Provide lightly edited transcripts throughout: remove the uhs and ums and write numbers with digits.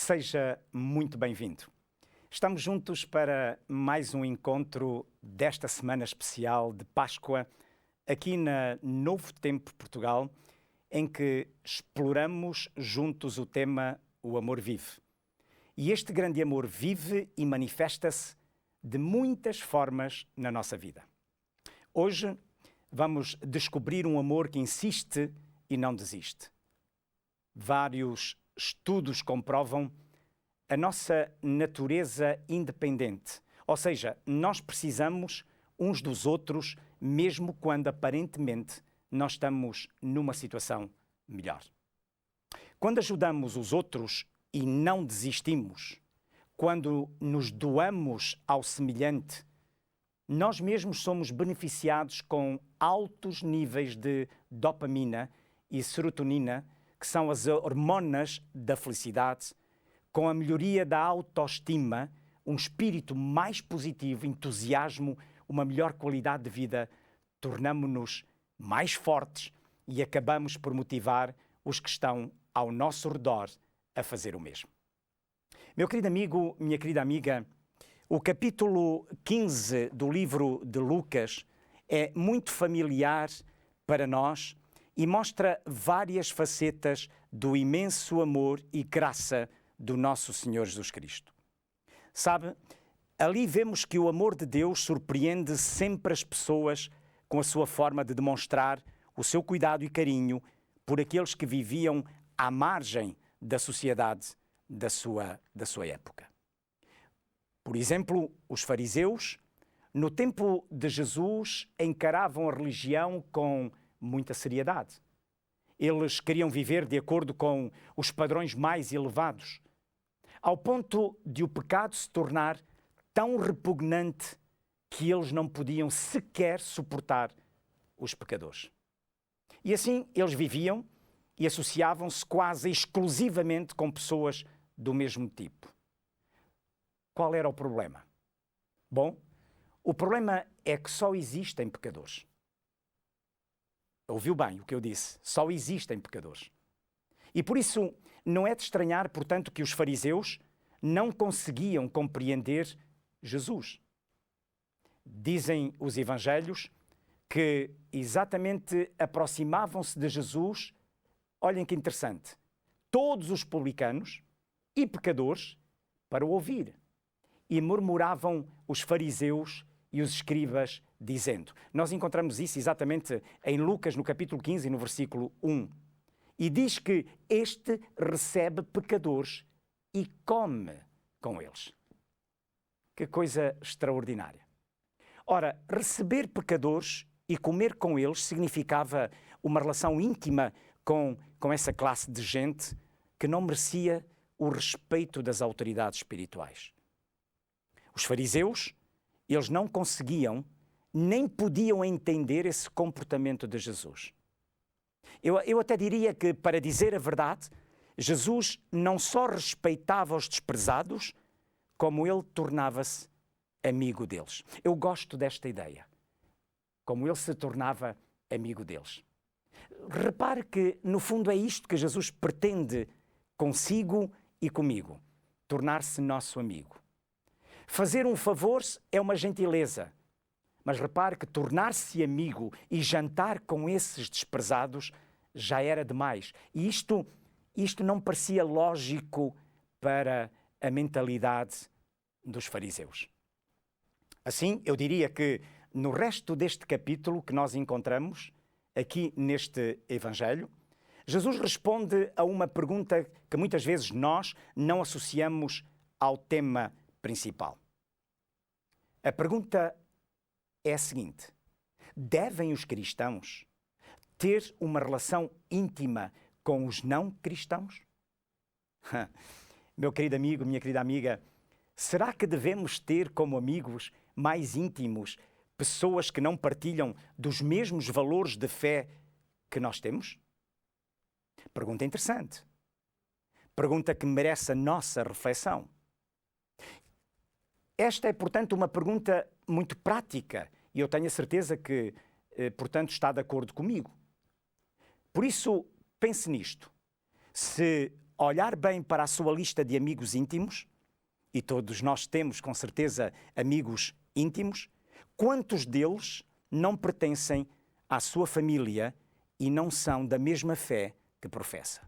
Seja muito bem-vindo. Estamos juntos para mais um encontro desta semana especial de Páscoa, aqui na Novo Tempo Portugal, em que exploramos juntos o tema O Amor Vive. E este grande amor vive e manifesta-se de muitas formas na nossa vida. Hoje vamos descobrir um amor que insiste e não desiste. Vários estudos comprovam a nossa natureza independente, ou seja, nós precisamos uns dos outros, mesmo quando aparentemente nós estamos numa situação melhor. Quando ajudamos os outros e não desistimos, quando nos doamos ao semelhante, nós mesmos somos beneficiados com altos níveis de dopamina e serotonina, que são as hormonas da felicidade, com a melhoria da autoestima, um espírito mais positivo, entusiasmo, uma melhor qualidade de vida, tornamo-nos mais fortes e acabamos por motivar os que estão ao nosso redor a fazer o mesmo. Meu querido amigo, minha querida amiga, o capítulo 15 do livro de Lucas é muito familiar para nós e mostra várias facetas do imenso amor e graça do nosso Senhor Jesus Cristo. Sabe, ali vemos que o amor de Deus surpreende sempre as pessoas com a sua forma de demonstrar o seu cuidado e carinho por aqueles que viviam à margem da sociedade da sua época. Por exemplo, os fariseus, no tempo de Jesus, encaravam a religião com muita seriedade. Eles queriam viver de acordo com os padrões mais elevados, ao ponto de o pecado se tornar tão repugnante que eles não podiam sequer suportar os pecadores. E assim eles viviam e associavam-se quase exclusivamente com pessoas do mesmo tipo. Qual era o problema? Bom, o problema é que só existem pecadores. Ouviu bem o que eu disse? Só existem pecadores. E por isso não é de estranhar, portanto, que os fariseus não conseguiam compreender Jesus. Dizem os evangelhos que exatamente aproximavam-se de Jesus, olhem que interessante, todos os publicanos e pecadores para o ouvir. E murmuravam os fariseus e os escribas, dizendo. Nós encontramos isso exatamente em Lucas, no capítulo 15, no versículo 1. E diz que este recebe pecadores e come com eles. Que coisa extraordinária. Ora, receber pecadores e comer com eles significava uma relação íntima com essa classe de gente que não merecia o respeito das autoridades espirituais. Os fariseus, eles não conseguiam, nem podiam entender esse comportamento de Jesus. Eu até diria que, para dizer a verdade, Jesus não só respeitava os desprezados, como ele tornava-se amigo deles. Eu gosto desta ideia, como ele se tornava amigo deles. Repare que, no fundo, é isto que Jesus pretende consigo e comigo, tornar-se nosso amigo. Fazer um favor é uma gentileza, mas repare que tornar-se amigo e jantar com esses desprezados já era demais. E isto não parecia lógico para a mentalidade dos fariseus. Assim, eu diria que no resto deste capítulo que nós encontramos, aqui neste Evangelho, Jesus responde a uma pergunta que muitas vezes nós não associamos ao tema principal. A pergunta é a seguinte: devem os cristãos ter uma relação íntima com os não cristãos? Meu querido amigo, minha querida amiga, será que devemos ter como amigos mais íntimos pessoas que não partilham dos mesmos valores de fé que nós temos? Pergunta interessante. Pergunta que merece a nossa reflexão. Esta é, portanto, uma pergunta muito prática e eu tenho a certeza que, portanto, está de acordo comigo. Por isso, pense nisto. Se olhar bem para a sua lista de amigos íntimos, e todos nós temos, com certeza, amigos íntimos, quantos deles não pertencem à sua família e não são da mesma fé que professa?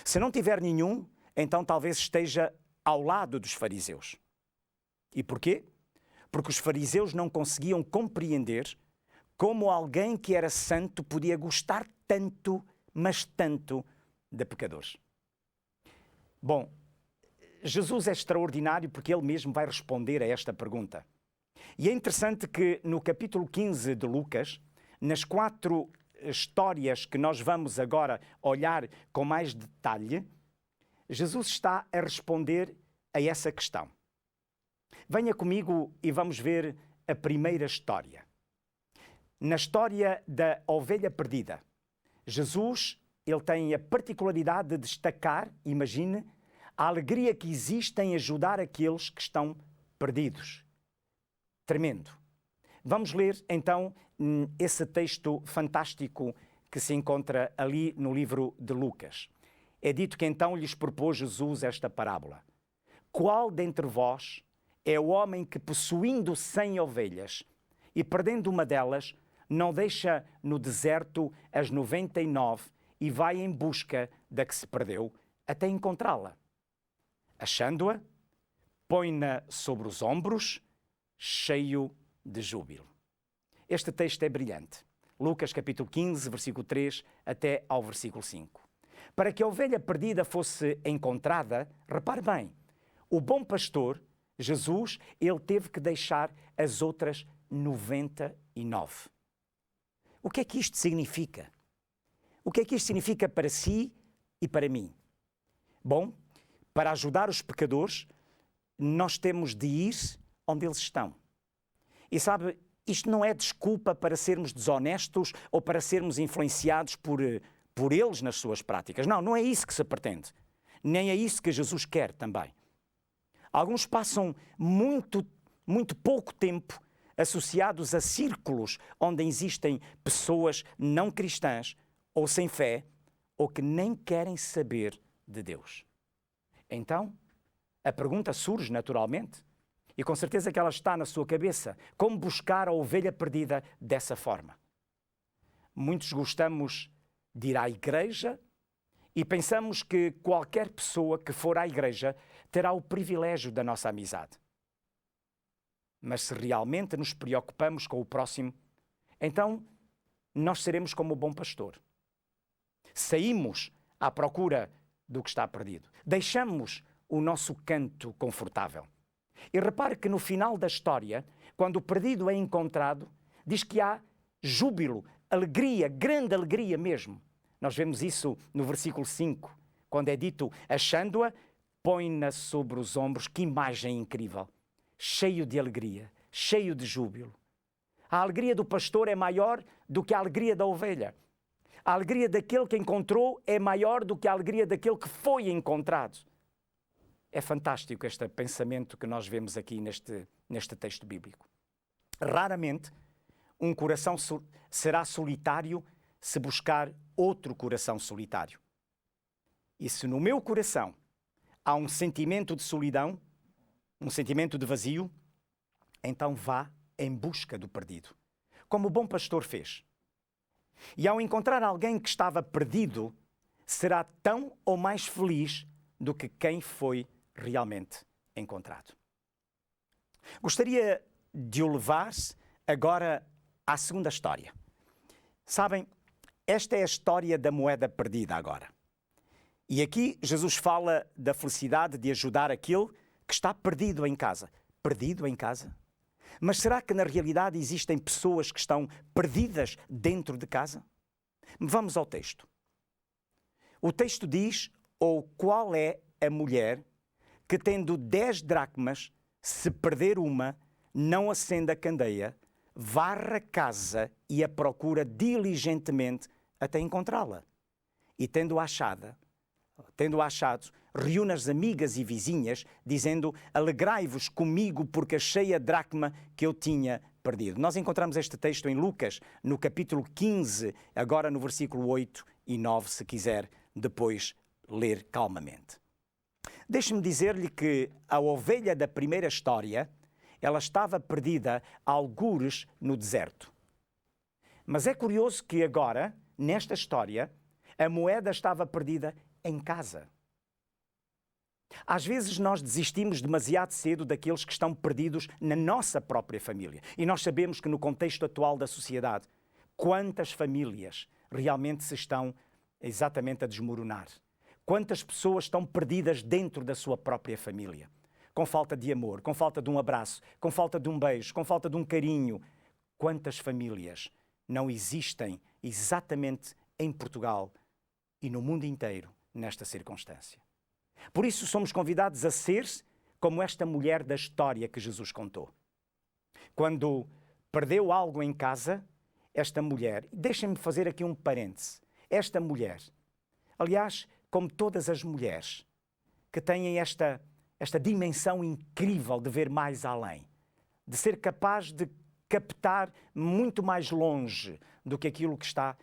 Se não tiver nenhum, então talvez esteja ao lado dos fariseus. E porquê? Porque os fariseus não conseguiam compreender como alguém que era santo podia gostar tanto, mas tanto, de pecadores. Bom, Jesus é extraordinário porque ele mesmo vai responder a esta pergunta. E é interessante que no capítulo 15 de Lucas, nas 4 histórias que nós vamos agora olhar com mais detalhe, Jesus está a responder a essa questão. Venha comigo e vamos ver a primeira história. Na história da ovelha perdida, Jesus ele tem a particularidade de destacar, imagine, a alegria que existe em ajudar aqueles que estão perdidos. Tremendo. Vamos ler então esse texto fantástico que se encontra ali no livro de Lucas. É dito que então lhes propôs Jesus esta parábola. Qual dentre vós é o homem que, possuindo 100 ovelhas e perdendo uma delas, não deixa no deserto as 99 e vai em busca da que se perdeu até encontrá-la? Achando-a, põe-na sobre os ombros, cheio de júbilo. Este texto é brilhante. Lucas capítulo 15, versículo 3 até ao versículo 5. Para que a ovelha perdida fosse encontrada, repare bem, o bom pastor, Jesus, ele teve que deixar as outras 99. O que é que isto significa? O que é que isto significa para si e para mim? Bom, para ajudar os pecadores, nós temos de ir onde eles estão. E sabe, isto não é desculpa para sermos desonestos ou para sermos influenciados por eles nas suas práticas. Não, não é isso que se pretende. Nem é isso que Jesus quer também. Alguns passam muito pouco tempo associados a círculos onde existem pessoas não cristãs ou sem fé ou que nem querem saber de Deus. Então, a pergunta surge naturalmente, e com certeza que ela está na sua cabeça, como buscar a ovelha perdida dessa forma? Muitos gostamos de ir à igreja e pensamos que qualquer pessoa que for à igreja terá o privilégio da nossa amizade. Mas se realmente nos preocupamos com o próximo, então nós seremos como o bom pastor. Saímos à procura do que está perdido. Deixamos o nosso canto confortável. E repare que no final da história, quando o perdido é encontrado, diz que há júbilo, alegria, grande alegria mesmo. Nós vemos isso no versículo 5, quando é dito, achando-a, põe-na sobre os ombros. Que imagem incrível! Cheio de alegria, cheio de júbilo. A alegria do pastor é maior do que a alegria da ovelha. A alegria daquele que encontrou é maior do que a alegria daquele que foi encontrado. É fantástico este pensamento que nós vemos aqui neste texto bíblico. Raramente um coração será solitário se buscar outro coração solitário. E se no meu coração há um sentimento de solidão, um sentimento de vazio, então vá em busca do perdido, como o bom pastor fez. E ao encontrar alguém que estava perdido, será tão ou mais feliz do que quem foi realmente encontrado. Gostaria de o levar agora à segunda história. Sabem, esta é a história da moeda perdida agora. E aqui Jesus fala da felicidade de ajudar aquele que está perdido em casa. Perdido em casa? Mas será que na realidade existem pessoas que estão perdidas dentro de casa? Vamos ao texto. O texto diz, ou qual é a mulher que tendo 10 dracmas, se perder uma, não acende a candeia, varre a casa e a procura diligentemente até encontrá-la. E tendo achado, reúne as amigas e vizinhas, dizendo, alegrai-vos comigo porque achei a dracma que eu tinha perdido. Nós encontramos este texto em Lucas, no capítulo 15, agora no versículo 8 e 9, se quiser depois ler calmamente. Deixe-me dizer-lhe que a ovelha da primeira história, ela estava perdida algures no deserto. Mas é curioso que agora, nesta história, a moeda estava perdida em casa. Às vezes nós desistimos demasiado cedo daqueles que estão perdidos na nossa própria família. E nós sabemos que no contexto atual da sociedade, quantas famílias realmente se estão exatamente a desmoronar. Quantas pessoas estão perdidas dentro da sua própria família. Com falta de amor, com falta de um abraço, com falta de um beijo, com falta de um carinho. Quantas famílias não existem exatamente em Portugal e no mundo inteiro nesta circunstância? Por isso somos convidados a ser como esta mulher da história que Jesus contou. Quando perdeu algo em casa, esta mulher, deixem-me fazer aqui um parêntese, esta mulher, aliás, como todas as mulheres que têm esta dimensão incrível de ver mais além, de ser capaz de captar muito mais longe do que aquilo que está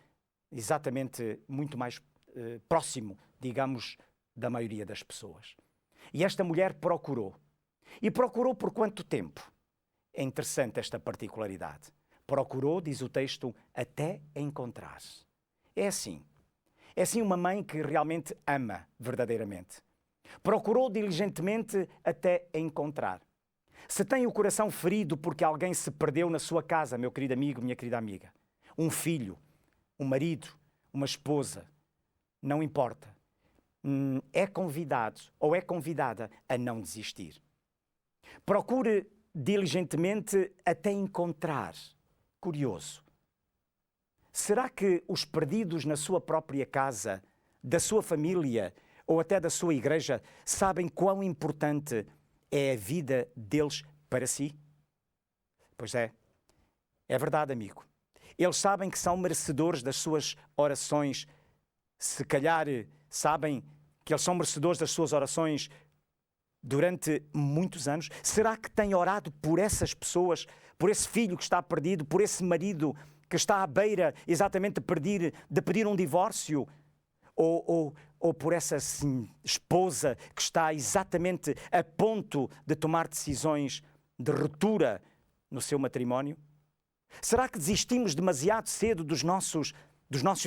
exatamente muito mais próximo, digamos, da maioria das pessoas. E esta mulher procurou. E procurou por quanto tempo? É interessante esta particularidade. Procurou, diz o texto, até encontrar. É assim. É assim uma mãe que realmente ama verdadeiramente. Procurou diligentemente até encontrar. Se tem o coração ferido porque alguém se perdeu na sua casa, meu querido amigo, minha querida amiga, um filho, um marido, uma esposa, não importa. É convidado ou é convidada a não desistir. Procure diligentemente até encontrar. Curioso. Será que os perdidos na sua própria casa, da sua família ou até da sua igreja sabem quão importante é a vida deles para si? Pois é verdade, amigo. Eles sabem que são merecedores das suas orações. Se calhar sabem que eles são merecedores das suas orações durante muitos anos. Será que têm orado por essas pessoas, por esse filho que está perdido, por esse marido que está à beira exatamente de pedir um divórcio? Ou por essa esposa que está exatamente a ponto de tomar decisões de ruptura no seu matrimónio? Será que desistimos demasiado cedo dos nossos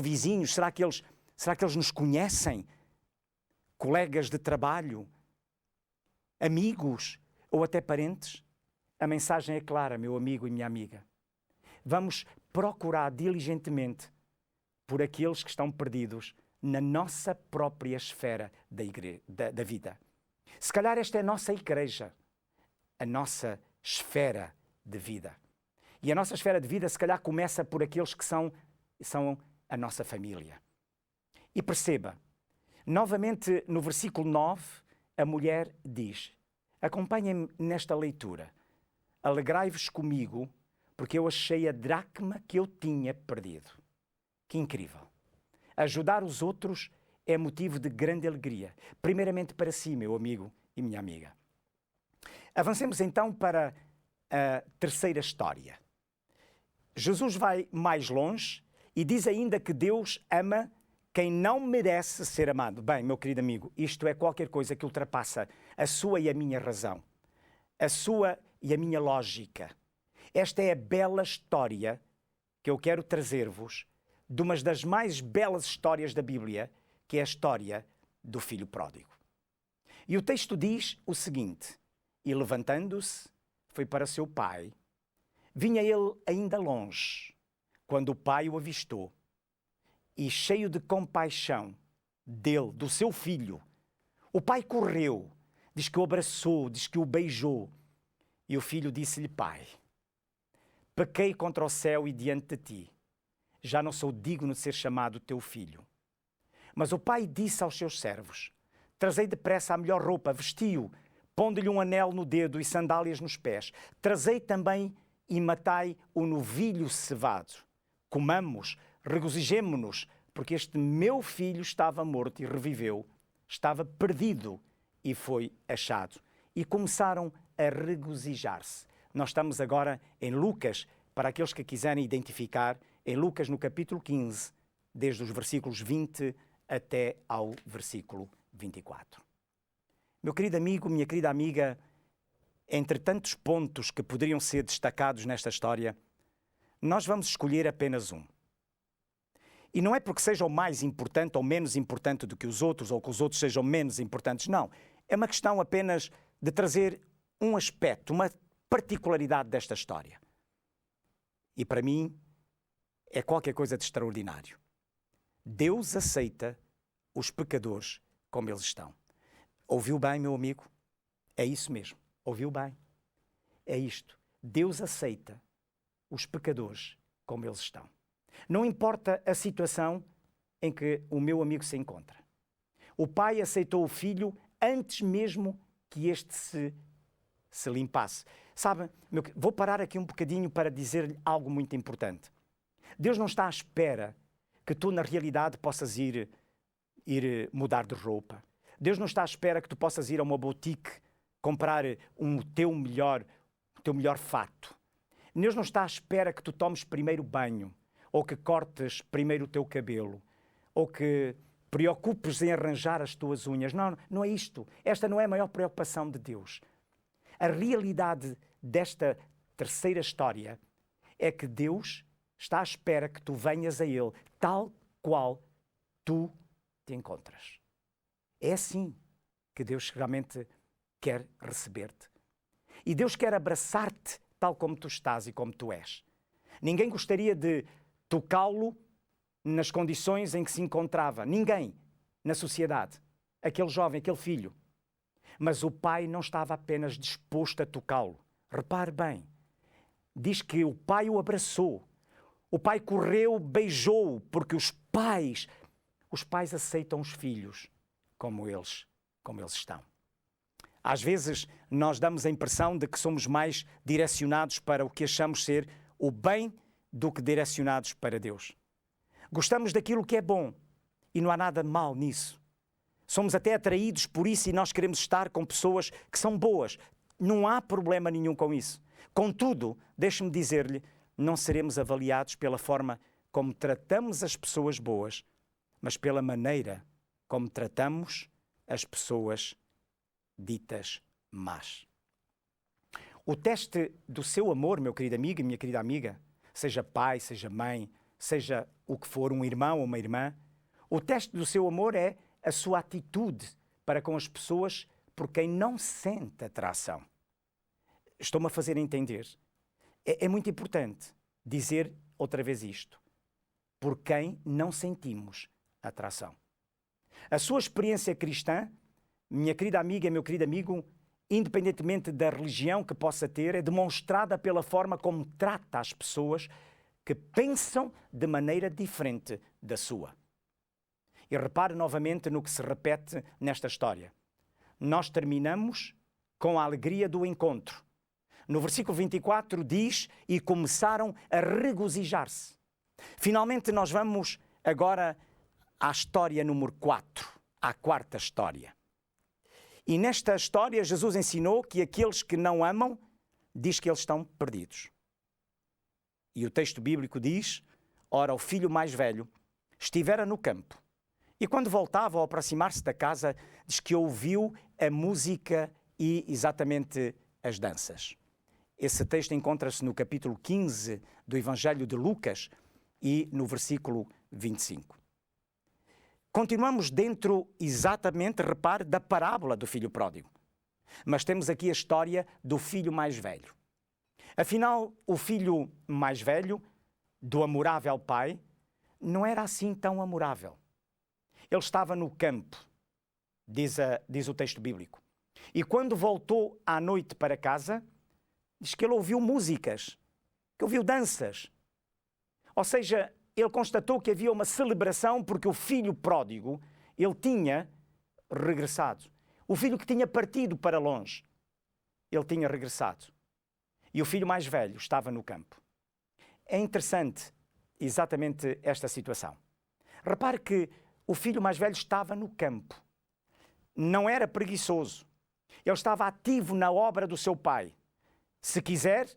vizinhos? Será que eles nos conhecem? Colegas de trabalho? Amigos? Ou até parentes? A mensagem é clara, meu amigo e minha amiga. Vamos procurar diligentemente por aqueles que estão perdidos na nossa própria esfera da vida. Se calhar esta é a nossa igreja, a nossa esfera de vida. E a nossa esfera de vida, se calhar, começa por aqueles que são a nossa família. E perceba, novamente no versículo 9, a mulher diz, acompanhem-me nesta leitura, alegrai-vos comigo, porque eu achei a dracma que eu tinha perdido. Que incrível! Ajudar os outros é motivo de grande alegria, primeiramente para si, meu amigo e minha amiga. Avancemos então para a terceira história. Jesus vai mais longe e diz ainda que Deus ama quem não merece ser amado. Bem, meu querido amigo, isto é qualquer coisa que ultrapassa a sua e a minha razão, a sua e a minha lógica. Esta é a bela história que eu quero trazer-vos de uma das mais belas histórias da Bíblia, que é a história do filho pródigo. E o texto diz o seguinte, e levantando-se, foi para seu pai. Vinha ele ainda longe, quando o pai o avistou, e cheio de compaixão dele, do seu filho, o pai correu, diz que o abraçou, diz que o beijou, e o filho disse-lhe, pai, pequei contra o céu e diante de ti, já não sou digno de ser chamado teu filho. Mas o pai disse aos seus servos, trazei depressa a melhor roupa, vestiu, pondo-lhe um anel no dedo e sandálias nos pés. Trazei também e matai o novilho cevado. Comamos, regozijemo-nos, porque este meu filho estava morto e reviveu, estava perdido e foi achado. E começaram a regozijar-se. Nós estamos agora em Lucas, para aqueles que quiserem identificar, em Lucas no capítulo 15, desde os versículos 20 até ao versículo 24. Meu querido amigo, minha querida amiga, entre tantos pontos que poderiam ser destacados nesta história, nós vamos escolher apenas um. E não é porque seja o mais importante ou menos importante do que os outros, ou que os outros sejam menos importantes, não. É uma questão apenas de trazer um aspecto, uma particularidade desta história. E para mim, é qualquer coisa de extraordinário. Deus aceita os pecadores como eles estão. Ouviu bem, meu amigo? É isso mesmo. Ouviu bem? É isto. Deus aceita os pecadores como eles estão. Não importa a situação em que o meu amigo se encontra. O pai aceitou o filho antes mesmo que este se limpasse. Sabe, vou parar aqui um bocadinho para dizer-lhe algo muito importante. Deus não está à espera que tu, na realidade, possas ir mudar de roupa. Deus não está à espera que tu possas ir a uma boutique comprar o teu melhor fato. Deus não está à espera que tu tomes primeiro banho, ou que cortes primeiro o teu cabelo, ou que preocupes em arranjar as tuas unhas. Não, não é isto. Esta não é a maior preocupação de Deus. A realidade desta terceira história é que Deus está à espera que tu venhas a Ele tal qual tu te encontras. É assim que Deus realmente quer receber-te. E Deus quer abraçar-te tal como tu estás e como tu és. Ninguém gostaria de tocá-lo nas condições em que se encontrava. Ninguém na sociedade. Aquele jovem, aquele filho. Mas o pai não estava apenas disposto a tocá-lo. Repare bem. Diz que o pai o abraçou. O pai correu, beijou-o, porque os pais aceitam os filhos como eles estão. Às vezes nós damos a impressão de que somos mais direcionados para o que achamos ser o bem do que direcionados para Deus. Gostamos daquilo que é bom e não há nada mal nisso. Somos até atraídos por isso e nós queremos estar com pessoas que são boas. Não há problema nenhum com isso. Contudo, deixe-me dizer-lhe, não seremos avaliados pela forma como tratamos as pessoas boas, mas pela maneira como tratamos as pessoas ditas más. O teste do seu amor, meu querido amigo e minha querida amiga, seja pai, seja mãe, seja o que for, um irmão ou uma irmã, o teste do seu amor é a sua atitude para com as pessoas por quem não sente atração. Estou-me a fazer entender. É muito importante dizer outra vez isto. Por quem não sentimos atração. A sua experiência cristã, minha querida amiga e meu querido amigo, independentemente da religião que possa ter, é demonstrada pela forma como trata as pessoas que pensam de maneira diferente da sua. E repare novamente no que se repete nesta história. Nós terminamos com a alegria do encontro. No versículo 24 diz, e começaram a regozijar-se. Finalmente nós vamos agora à história número 4, à quarta história. E nesta história Jesus ensinou que aqueles que não amam, diz que eles estão perdidos. E o texto bíblico diz, ora, o filho mais velho estivera no campo. E quando voltava ao aproximar-se da casa, diz que ouviu a música e exatamente as danças. Esse texto encontra-se no capítulo 15 do Evangelho de Lucas e no versículo 25. Continuamos dentro, exatamente, repare, da parábola do filho pródigo. Mas temos aqui a história do filho mais velho. Afinal, o filho mais velho, do amorável pai, não era assim tão amorável. Ele estava no campo, diz o texto bíblico. E quando voltou à noite para casa, diz que ele ouviu músicas, que ouviu danças. Ou seja, ele constatou que havia uma celebração porque o filho pródigo, ele tinha regressado. O filho que tinha partido para longe, ele tinha regressado. E o filho mais velho estava no campo. É interessante exatamente esta situação. Repare que o filho mais velho estava no campo. Não era preguiçoso. Ele estava ativo na obra do seu pai. Se quiser,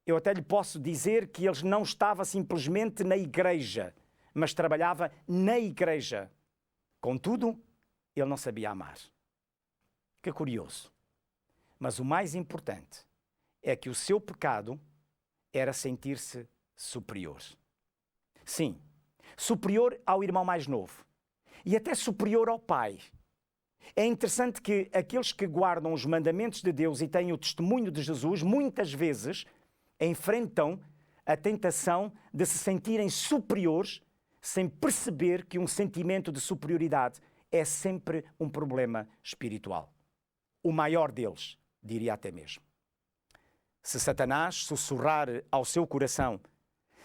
eu até lhe posso dizer que ele não estava simplesmente na igreja, mas trabalhava na igreja Contudo, ele não sabia amar. Que curioso. Mas o mais importante é que o seu pecado era sentir-se superior. Sim, superior ao irmão mais novo e até superior ao pai. É interessante que aqueles que guardam os mandamentos de Deus e têm o testemunho de Jesus, muitas vezes enfrentam a tentação de se sentirem superiores sem perceber que um sentimento de superioridade é sempre um problema espiritual. O maior deles, diria até mesmo. Se Satanás sussurrar ao seu coração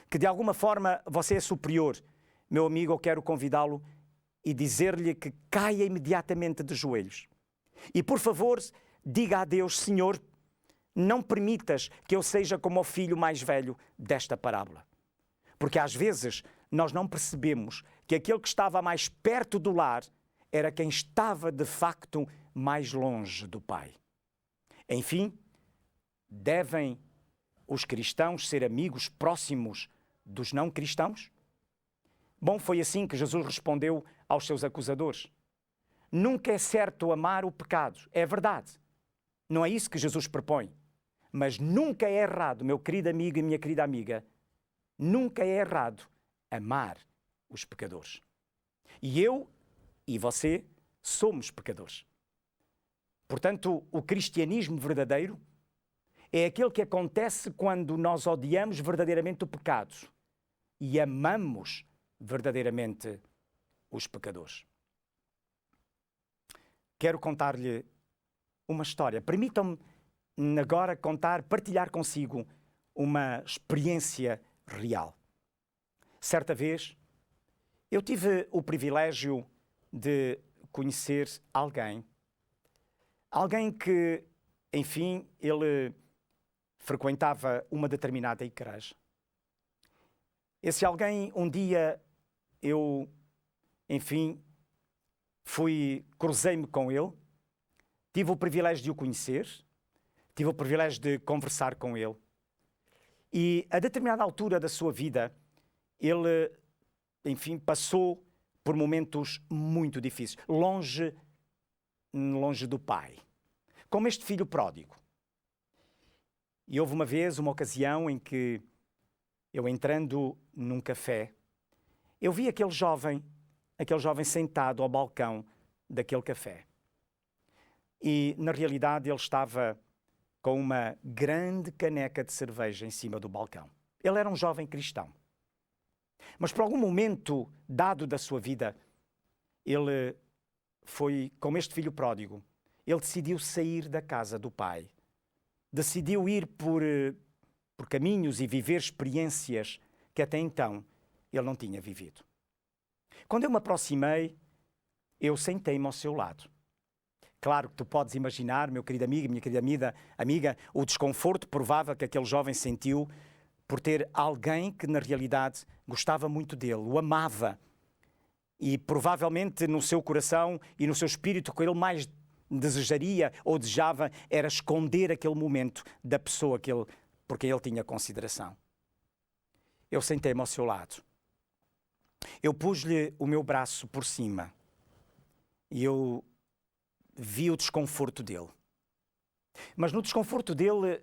que de alguma forma você é superior, meu amigo, eu quero convidá-lo e dizer-lhe que caia imediatamente de joelhos. E por favor, diga a Deus: Senhor, não permitas que eu seja como o filho mais velho desta parábola. Porque às vezes nós não percebemos que aquele que estava mais perto do lar era quem estava de facto mais longe do Pai. Enfim, devem os cristãos ser amigos próximos dos não cristãos? Bom, foi assim que Jesus respondeu aos seus acusadores. Nunca é certo amar o pecado, é verdade. Não é isso que Jesus propõe. Mas nunca é errado, meu querido amigo e minha querida amiga, nunca é errado amar os pecadores. E eu e você somos pecadores. Portanto, o cristianismo verdadeiro é aquele que acontece quando nós odiamos verdadeiramente o pecado e amamos verdadeiramente os pecadores. Quero contar-lhe uma história. Permitam-me agora partilhar consigo uma experiência real. Certa vez, eu tive o privilégio de conhecer alguém que, enfim, ele frequentava uma determinada igreja. Esse alguém, um dia, eu, enfim, cruzei-me com ele, tive o privilégio de o conhecer, tive o privilégio de conversar com ele. E a determinada altura da sua vida, ele, enfim, passou por momentos muito difíceis, longe do pai, como este filho pródigo. E houve uma ocasião em que eu, entrando num café, eu vi aquele jovem sentado ao balcão daquele café. E, na realidade, ele estava com uma grande caneca de cerveja em cima do balcão. Ele era um jovem cristão. Mas, por algum momento dado da sua vida, ele foi, como este filho pródigo, ele decidiu sair da casa do pai. Decidiu ir por caminhos e viver experiências que até então ele não tinha vivido. Quando eu me aproximei, eu sentei-me ao seu lado. Claro que tu podes imaginar, meu querido amigo, minha querida amiga, o desconforto provável que aquele jovem sentiu por ter alguém que, na realidade, gostava muito dele, o amava. E provavelmente no seu coração e no seu espírito, o que ele mais desejaria ou desejava era esconder aquele momento da pessoa por quem ele tinha consideração. Eu sentei-me ao seu lado. Eu pus-lhe o meu braço por cima e eu vi o desconforto dele. Mas no desconforto dele,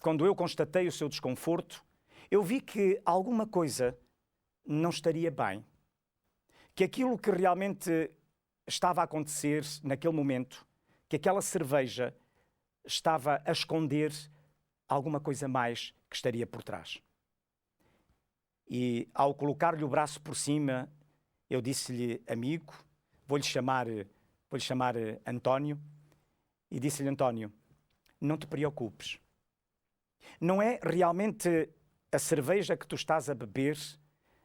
quando eu constatei o seu desconforto, eu vi que alguma coisa não estaria bem. Que aquilo que realmente estava a acontecer naquele momento, que aquela cerveja estava a esconder alguma coisa mais que estaria por trás. E ao colocar-lhe o braço por cima, eu disse-lhe: amigo, vou-lhe chamar António, e disse-lhe: António, não te preocupes. Não é realmente a cerveja que tu estás a beber,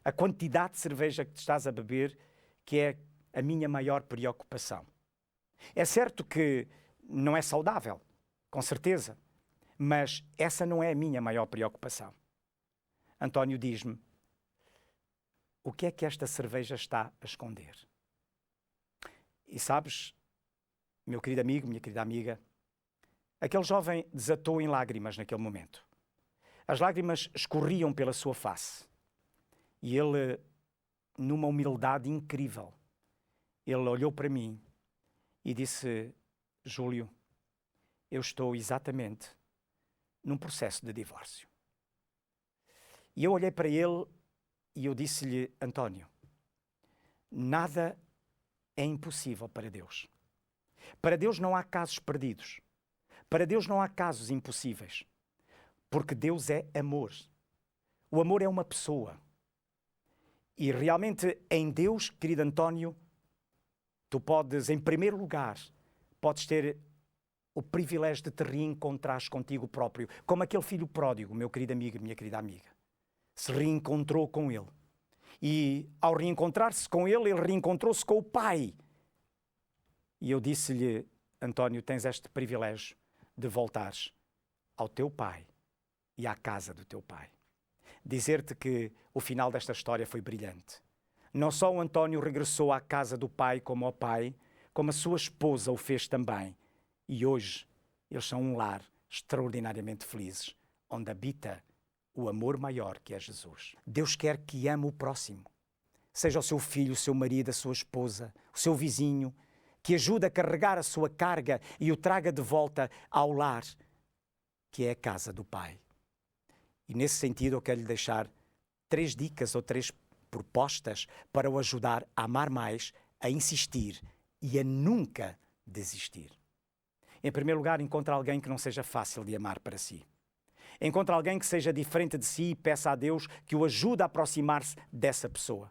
a quantidade de cerveja que tu estás a beber, que é a minha maior preocupação. É certo que não é saudável, com certeza, mas essa não é a minha maior preocupação. António, diz-me, o que é que esta cerveja está a esconder? E sabes, meu querido amigo, minha querida amiga, aquele jovem desatou em lágrimas naquele momento. As lágrimas escorriam pela sua face. E ele, numa humildade incrível, ele olhou para mim e disse: Júlio, eu estou exatamente num processo de divórcio. E eu olhei para ele e eu disse-lhe: António, nada é impossível para Deus. Para Deus não há casos perdidos. Para Deus não há casos impossíveis. Porque Deus é amor. O amor é uma pessoa. E realmente em Deus, querido António, tu podes, em primeiro lugar, podes ter o privilégio de te reencontrares contigo próprio, como aquele filho pródigo, meu querido amigo e minha querida amiga, se reencontrou com ele. E ao reencontrar-se com ele, ele reencontrou-se com o Pai. E eu disse-lhe: António, tens este privilégio de voltares ao teu Pai e à casa do teu Pai. Dizer-te que o final desta história foi brilhante. Não só o António regressou à casa do Pai como ao Pai, como a sua esposa o fez também. E hoje eles são um lar extraordinariamente felizes, onde habita o amor maior que é Jesus. Deus quer que ame o próximo. Seja o seu filho, o seu marido, a sua esposa, o seu vizinho, que ajude a carregar a sua carga e o traga de volta ao lar, que é a casa do Pai. E nesse sentido eu quero lhe deixar 3 dicas ou 3 propostas para o ajudar a amar mais, a insistir e a nunca desistir. Em primeiro lugar, encontre alguém que não seja fácil de amar para si. Encontre alguém que seja diferente de si e peça a Deus que o ajude a aproximar-se dessa pessoa.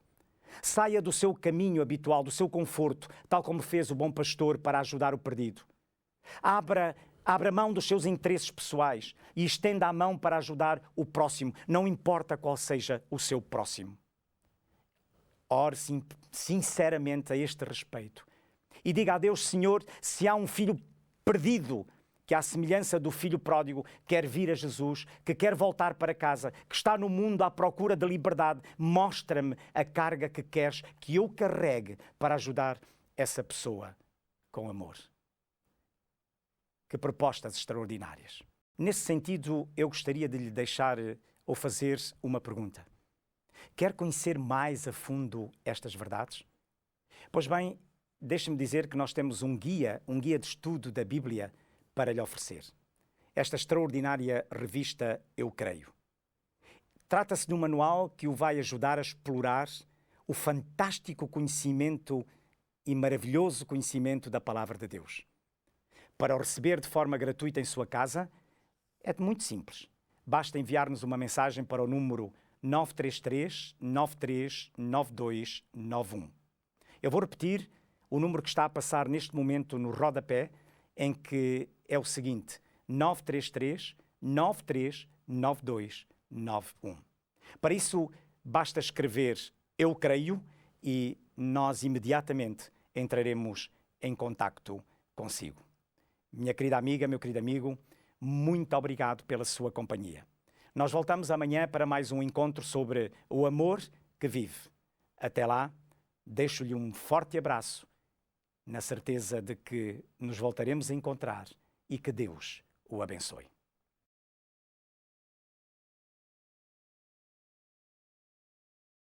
Saia do seu caminho habitual, do seu conforto, tal como fez o bom pastor para ajudar o perdido. Abra mão dos seus interesses pessoais e estenda a mão para ajudar o próximo, não importa qual seja o seu próximo. Ore sinceramente a este respeito e diga a Deus: Senhor, se há um filho perdido, que à semelhança do filho pródigo quer vir a Jesus, que quer voltar para casa, que está no mundo à procura de liberdade, mostra-me a carga que queres que eu carregue para ajudar essa pessoa com amor. Que propostas extraordinárias. Nesse sentido, eu gostaria de lhe deixar ou fazer uma pergunta. Quer conhecer mais a fundo estas verdades? Pois bem, deixe-me dizer que nós temos um guia de estudo da Bíblia para lhe oferecer. Esta extraordinária revista Eu Creio. Trata-se de um manual que o vai ajudar a explorar o fantástico conhecimento e maravilhoso conhecimento da Palavra de Deus. Para o receber de forma gratuita em sua casa, é muito simples. Basta enviar-nos uma mensagem para o número 933-939291. Eu vou repetir o número que está a passar neste momento no rodapé, em que é o seguinte: 933-939291. Para isso, basta escrever Eu Creio e nós imediatamente entraremos em contacto consigo. Minha querida amiga, meu querido amigo, muito obrigado pela sua companhia. Nós voltamos amanhã para mais um encontro sobre o amor que vive. Até lá, deixo-lhe um forte abraço, na certeza de que nos voltaremos a encontrar e que Deus o abençoe.